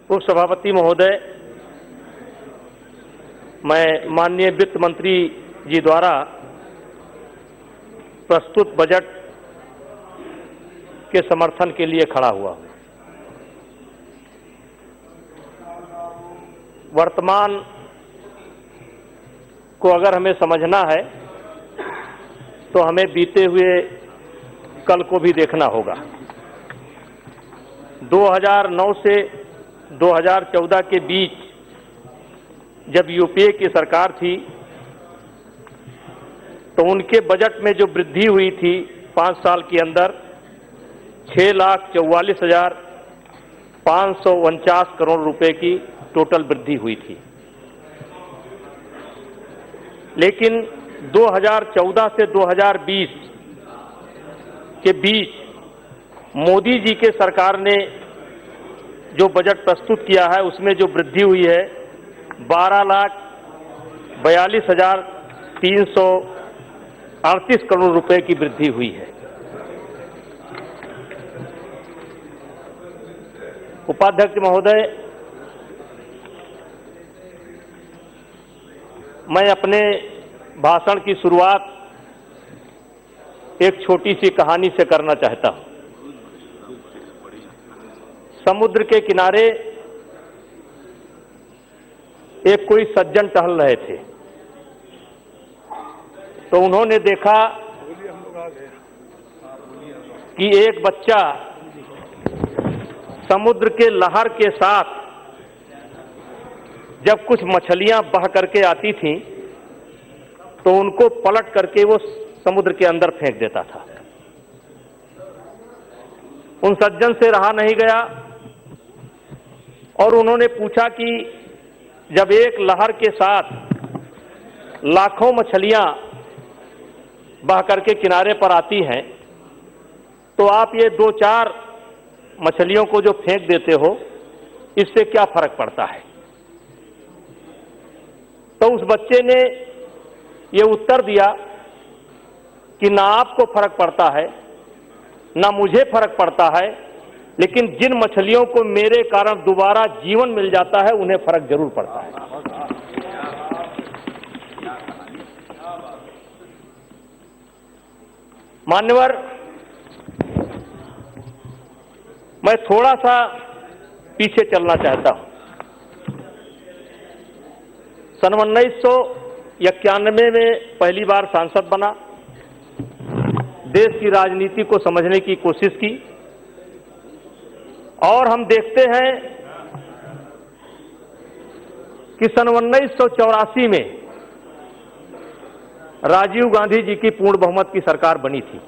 उपसभापति महोदय, मैं माननीय वित्त मंत्री जी द्वारा प्रस्तुत बजट के समर्थन के लिए खड़ा हुआ हूं। वर्तमान को अगर हमें समझना है तो हमें बीते हुए कल को भी देखना होगा। 2009 से 2014 के बीच जब यूपीए की सरकार थी तो उनके बजट में जो वृद्धि हुई थी 5 साल के अंदर 6,44,549 करोड़ रुपए की टोटल वृद्धि हुई थी। लेकिन 2014 से 2020 के बीच मोदी जी के सरकार ने जो बजट प्रस्तुत किया है उसमें जो वृद्धि हुई है 12,42,338 करोड़ रुपए की वृद्धि हुई है। उपाध्यक्ष महोदय, मैं अपने भाषण की शुरुआत एक छोटी सी कहानी से करना चाहता हूं। समुद्र के किनारे एक कोई सज्जन टहल रहे थे तो उन्होंने देखा कि एक बच्चा समुद्र के लहर के साथ जब कुछ मछलियां बह करके आती थीं तो उनको पलट करके वो समुद्र के अंदर फेंक देता था। उन सज्जन से रहा नहीं गया और उन्होंने पूछा कि जब एक लहर के साथ लाखों मछलियां बह करके किनारे पर आती हैं तो आप ये 2-4 मछलियों को जो फेंक देते हो इससे क्या फर्क पड़ता है? तो उस बच्चे ने ये उत्तर दिया कि ना आपको फर्क पड़ता है ना मुझे फर्क पड़ता है, लेकिन जिन मछलियों को मेरे कारण दोबारा जीवन मिल जाता है उन्हें फर्क जरूर पड़ता है। मान्यवर, मैं थोड़ा सा पीछे चलना चाहता हूं। सन 1991 में पहली बार सांसद बना, देश की राजनीति को समझने की कोशिश की और हम देखते हैं कि सन 1984 में राजीव गांधी जी की पूर्ण बहुमत की सरकार बनी थी।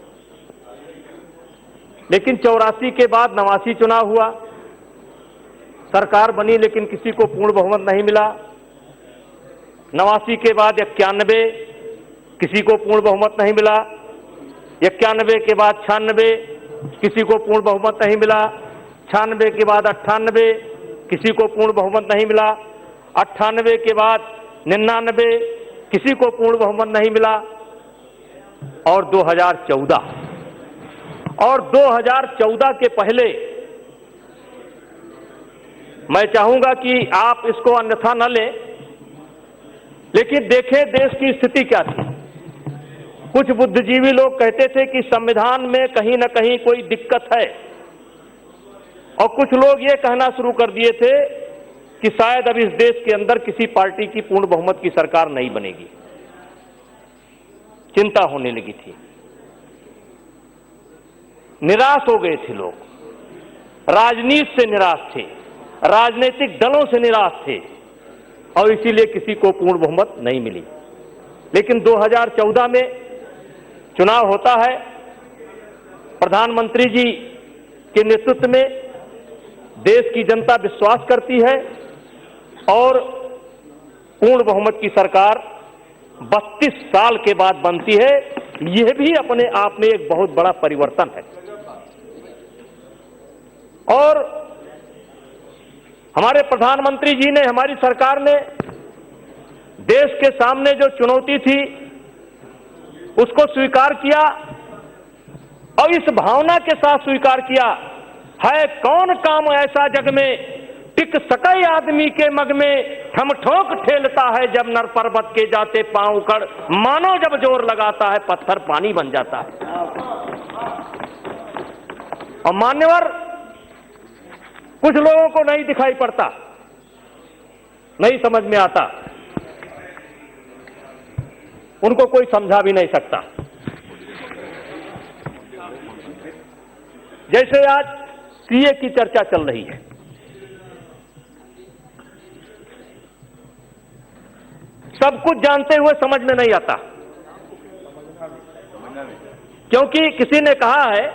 लेकिन 84 के बाद 89 चुनाव हुआ, सरकार बनी लेकिन किसी को पूर्ण बहुमत नहीं मिला। 89 के बाद 91, किसी को पूर्ण बहुमत नहीं मिला। 91 के बाद 96, किसी को पूर्ण बहुमत नहीं मिला। 96 के बाद 98, किसी को पूर्ण बहुमत नहीं मिला। 98 के बाद 99, किसी को पूर्ण बहुमत नहीं मिला। और 2014 के पहले मैं चाहूंगा कि आप इसको अन्यथा न लें, लेकिन देखें देश की स्थिति क्या थी। कुछ बुद्धिजीवी लोग कहते थे कि संविधान में कहीं न कहीं कोई दिक्कत है और कुछ लोग ये कहना शुरू कर दिए थे कि शायद अब इस देश के अंदर किसी पार्टी की पूर्ण बहुमत की सरकार नहीं बनेगी। चिंता होने लगी थी, निराश हो गए थे लोग, राजनीति से निराश थे, राजनीतिक दलों से निराश थे और इसीलिए किसी को पूर्ण बहुमत नहीं मिली। लेकिन 2014 में चुनाव होता है, प्रधानमंत्री जी के नेतृत्व में देश की जनता विश्वास करती है और पूर्ण बहुमत की सरकार 32 साल के बाद बनती है। यह भी अपने आप में एक बहुत बड़ा परिवर्तन है। और हमारे प्रधानमंत्री जी ने, हमारी सरकार ने देश के सामने जो चुनौती थी उसको स्वीकार किया और इस भावना के साथ स्वीकार किया है, कौन काम ऐसा जग में टिक सकई आदमी के मग में, थम ठोक ठेलता है जब नर पर्वत के जाते पांव उखड़, मानो जब जोर लगाता है पत्थर पानी बन जाता है। और मान्यवर कुछ लोगों को नहीं दिखाई पड़ता, नहीं समझ में आता, उनको कोई समझा भी नहीं सकता। जैसे आज सीए की चर्चा चल रही है, सब कुछ जानते हुए समझ में नहीं आता, क्योंकि किसी ने कहा है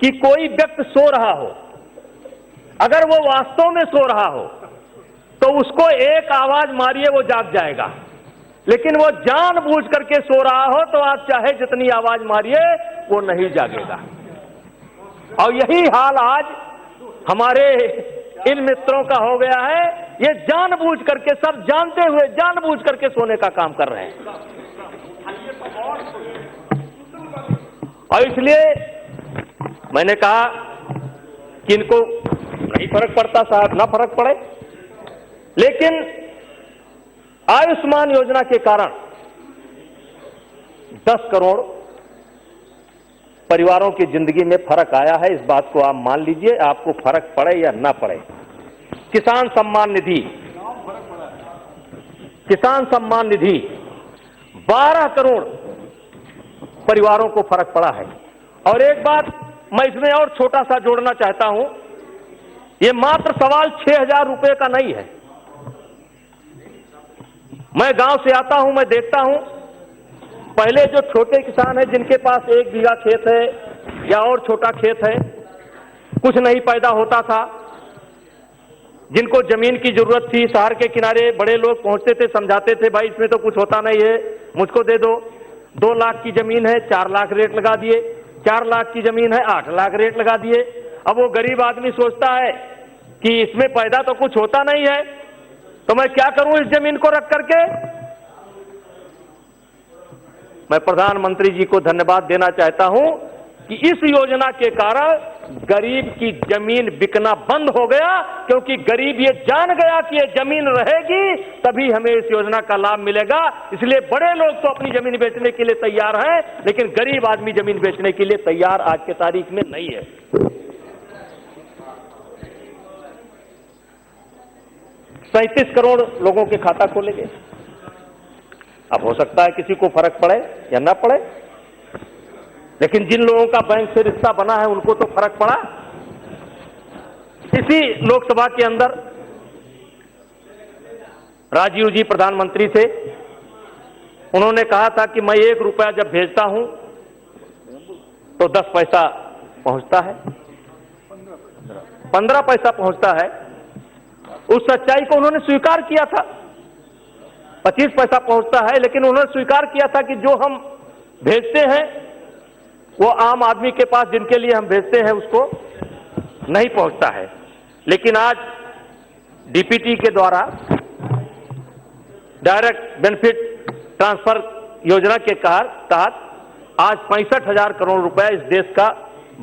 कि कोई व्यक्ति सो रहा हो, अगर वो वास्तव में सो रहा हो तो उसको एक आवाज मारिए वो जाग जाएगा, लेकिन वो जानबूझ करके सो रहा हो तो आप चाहे जितनी आवाज मारिए वो नहीं जागेगा। और यही हाल आज हमारे इन मित्रों का हो गया है। ये जानबूझ करके, सब जानते हुए जानबूझ करके सोने का काम कर रहे हैं। और इसलिए मैंने कहा कि इनको नहीं फर्क पड़ता, साहब ना फर्क पड़े, लेकिन आयुष्मान योजना के कारण 10 करोड़ परिवारों की जिंदगी में फर्क आया है। इस बात को आप मान लीजिए, आपको फर्क पड़े या ना पड़े। किसान सम्मान निधि, किसान सम्मान निधि 12 करोड़ परिवारों को फर्क पड़ा है। और एक बात मैं इसमें और छोटा सा जोड़ना चाहता हूं, ये मात्र सवाल 6,000 रुपए का नहीं है। मैं गांव से आता हूं, मैं देखता हूं, पहले जो छोटे किसान हैं जिनके पास 1 बीघा खेत है या और छोटा खेत है, कुछ नहीं पैदा होता था, जिनको जमीन की जरूरत थी, शहर के किनारे बड़े लोग पहुंचते थे, समझाते थे भाई इसमें तो कुछ होता नहीं है, मुझको दे दो। 2 लाख की जमीन है 4 लाख रेट लगा दिए, 4 लाख की जमीन है 8 लाख रेट लगा दिए। अब वो गरीब आदमी सोचता है कि इसमें पैदा तो कुछ होता नहीं है, तो मैं क्या करूं इस जमीन को रख करके। मैं प्रधानमंत्री जी को धन्यवाद देना चाहता हूं कि इस योजना के कारण गरीब की जमीन बिकना बंद हो गया, क्योंकि गरीब ये जान गया कि ये जमीन रहेगी तभी हमें इस योजना का लाभ मिलेगा। इसलिए बड़े लोग तो अपनी जमीन बेचने के लिए तैयार हैं, लेकिन गरीब आदमी जमीन बेचने के लिए तैयार आज के तारीख में नहीं है। 37 करोड़ लोगों के खाता खोलेंगे। अब हो सकता है किसी को फर्क पड़े या ना पड़े, लेकिन जिन लोगों का बैंक से रिश्ता बना है उनको तो फर्क पड़ा। इसी लोकसभा के अंदर राजीव जी प्रधानमंत्री थे, उन्होंने कहा था कि मैं 1 रुपया जब भेजता हूं तो 10 पैसा पहुंचता है, 15 पैसा पहुंचता है। उस सच्चाई को उन्होंने स्वीकार किया था। 25 पैसा पहुंचता है, लेकिन उन्होंने स्वीकार किया था कि जो हम भेजते हैं वो आम आदमी के पास, जिनके लिए हम भेजते हैं, उसको नहीं पहुंचता है। लेकिन आज डीपीटी के द्वारा, डायरेक्ट बेनिफिट ट्रांसफर योजना के तहत आज 65,000 करोड़ रुपए इस देश का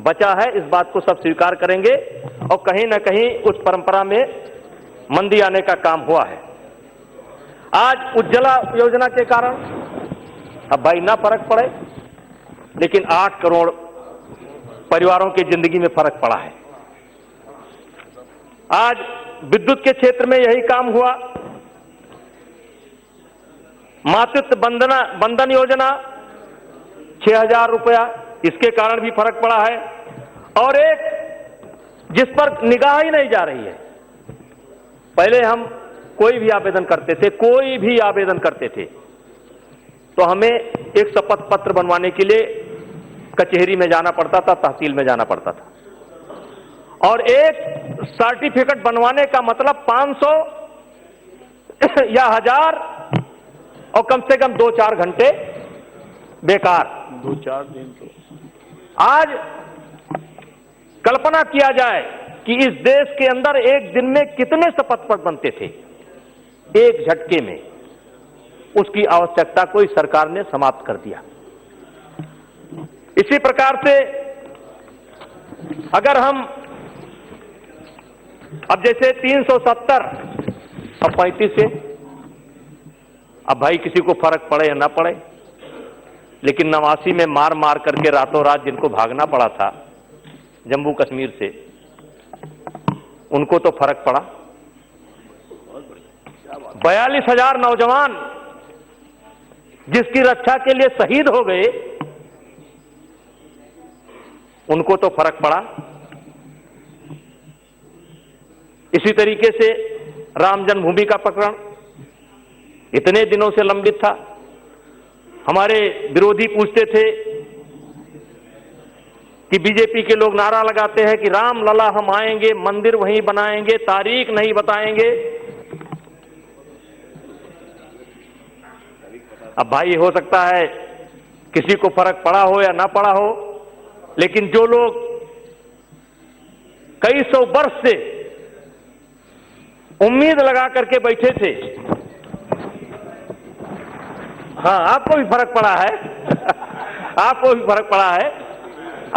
बचा है। इस बात को सब स्वीकार करेंगे और कहीं ना कहीं उस परंपरा में मंदी आने का काम हुआ है। आज उज्ज्वला योजना के कारण अब भाई ना फर्क पड़े, लेकिन 8 करोड़ परिवारों की जिंदगी में फर्क पड़ा है। आज विद्युत के क्षेत्र में यही काम हुआ। मातृत्व बंधन योजना 6,000 रुपया, इसके कारण भी फर्क पड़ा है। और एक जिस पर निगाह ही नहीं जा रही है, पहले हम कोई भी आवेदन करते थे, कोई भी आवेदन करते थे तो हमें एक शपथ पत्र बनवाने के लिए कचहरी में जाना पड़ता था, तहसील में जाना पड़ता था। और एक सर्टिफिकेट बनवाने का मतलब 500 या 1000 और कम से कम 2-4 घंटे बेकार, 2-4 दिन। तो आज कल्पना किया जाए कि इस देश के अंदर एक दिन में कितने शपथ पत्र बनते थे, एक झटके में उसकी आवश्यकता को इस सरकार ने समाप्त कर दिया। इसी प्रकार से अगर हम अब जैसे 370 अब 35 से, अब भाई किसी को फर्क पड़े या ना पड़े, लेकिन 89 में मार मार करके रातों रात जिनको भागना पड़ा था जम्मू कश्मीर से, उनको तो फर्क पड़ा। 42,000 नौजवान जिसकी रक्षा के लिए शहीद हो गए, उनको तो फर्क पड़ा। इसी तरीके से राम जन्मभूमि का प्रकरण इतने दिनों से लंबित था। हमारे विरोधी पूछते थे कि बीजेपी के लोग नारा लगाते हैं कि राम लला हम आएंगे, मंदिर वहीं बनाएंगे, तारीख नहीं बताएंगे। अब भाई हो सकता है किसी को फर्क पड़ा हो या ना पड़ा हो, लेकिन जो लोग कई सौ वर्ष से उम्मीद लगा करके बैठे थे, हाँ आपको भी फर्क पड़ा है आपको भी फर्क पड़ा है,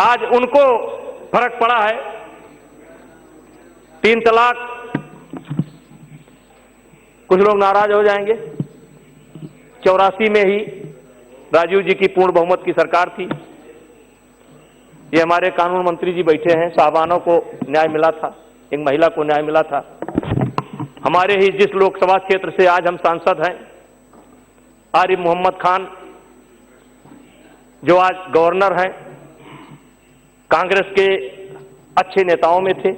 आज उनको फर्क पड़ा है। 3 तलाक, कुछ लोग नाराज हो जाएंगे। 84 में ही राजीव जी की पूर्ण बहुमत की सरकार थी। ये हमारे कानून मंत्री जी बैठे हैं, साहबानों को न्याय मिला था, एक महिला को न्याय मिला था। हमारे ही जिस लोकसभा क्षेत्र से आज हम सांसद हैं, आरिफ मोहम्मद खान, जो आज गवर्नर हैं, कांग्रेस के अच्छे नेताओं में थे,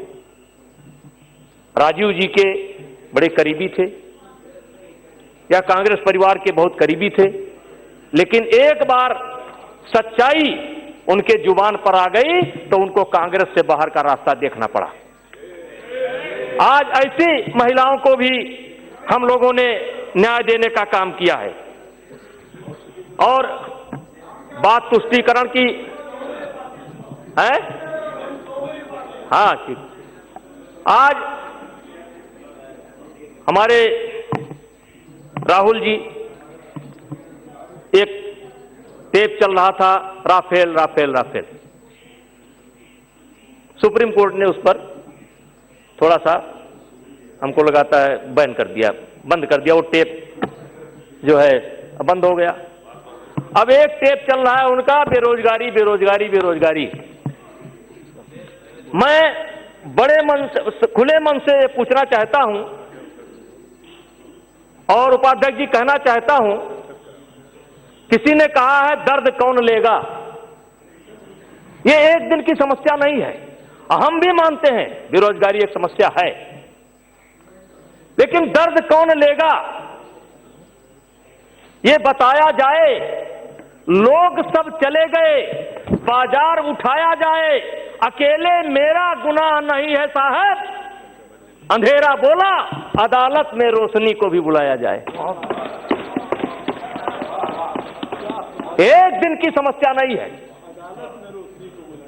राजीव जी के बड़े करीबी थे या कांग्रेस परिवार के बहुत करीबी थे, लेकिन एक बार सच्चाई उनके जुबान पर आ गई तो उनको कांग्रेस से बाहर का रास्ता देखना पड़ा। आज ऐसी महिलाओं को भी हम लोगों ने न्याय देने का काम किया है। और बात तुष्टीकरण की है, हाँ ठीक, आज हमारे राहुल जी, एक टेप चल रहा था Rafale Rafale Rafale, supreme court ने उस पर थोड़ा सा हमको लगाता है बैन कर दिया, बंद कर दिया। वो टेप जो है बंद हो गया। अब एक टेप चल रहा है उनका, बेरोजगारी बेरोजगारी बेरोजगारी। मैं बड़े मन से, खुले मन से पूछना चाहता हूं और उपाध्यक्ष जी कहना चाहता हूं, किसी ने कहा है दर्द कौन लेगा। ये एक दिन की समस्या नहीं है, हम भी मानते हैं बेरोजगारी एक समस्या है, लेकिन दर्द कौन लेगा ये बताया जाए। लोग सब चले गए, बाजार उठाया जाए, अकेले मेरा गुनाह नहीं है साहब, अंधेरा बोला, अदालत में रोशनी को भी बुलाया जाए। एक दिन की समस्या नहीं है,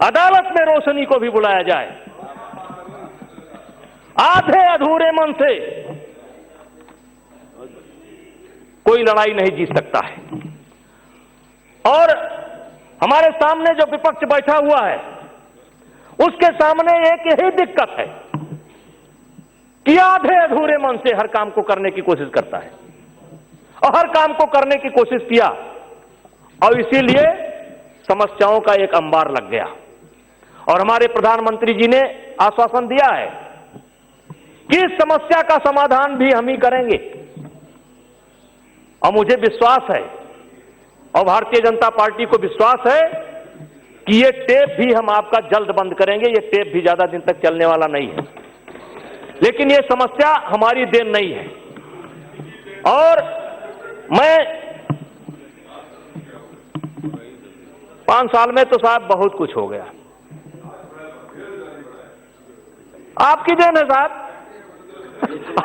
अदालत में रोशनी को भी बुलाया जाए। आधे अधूरे मन से कोई लड़ाई नहीं जीत सकता है। और हमारे सामने जो विपक्ष बैठा हुआ है, उसके सामने एक यही दिक्कत है कि आधे अधूरे मन से हर काम को करने की कोशिश करता है, और हर काम को करने की कोशिश किया और इसीलिए समस्याओं का एक अंबार लग गया। और हमारे प्रधानमंत्री जी ने आश्वासन दिया है कि इस समस्या का समाधान भी हम ही करेंगे। और मुझे विश्वास है और भारतीय जनता पार्टी को विश्वास है कि ये टेप भी हम आपका जल्द बंद करेंगे। ये टेप भी ज्यादा दिन तक चलने वाला नहीं है, लेकिन ये समस्या हमारी देन नहीं है। और मैं 5 साल में तो साहब बहुत कुछ हो गया, आपकी देन है साहब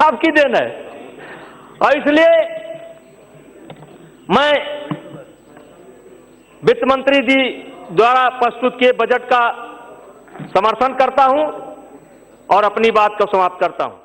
आपकी देन है। और इसलिए मैं वित्त मंत्री जी द्वारा प्रस्तुत किए बजट का समर्थन करता हूं और अपनी बात को समाप्त करता हूं।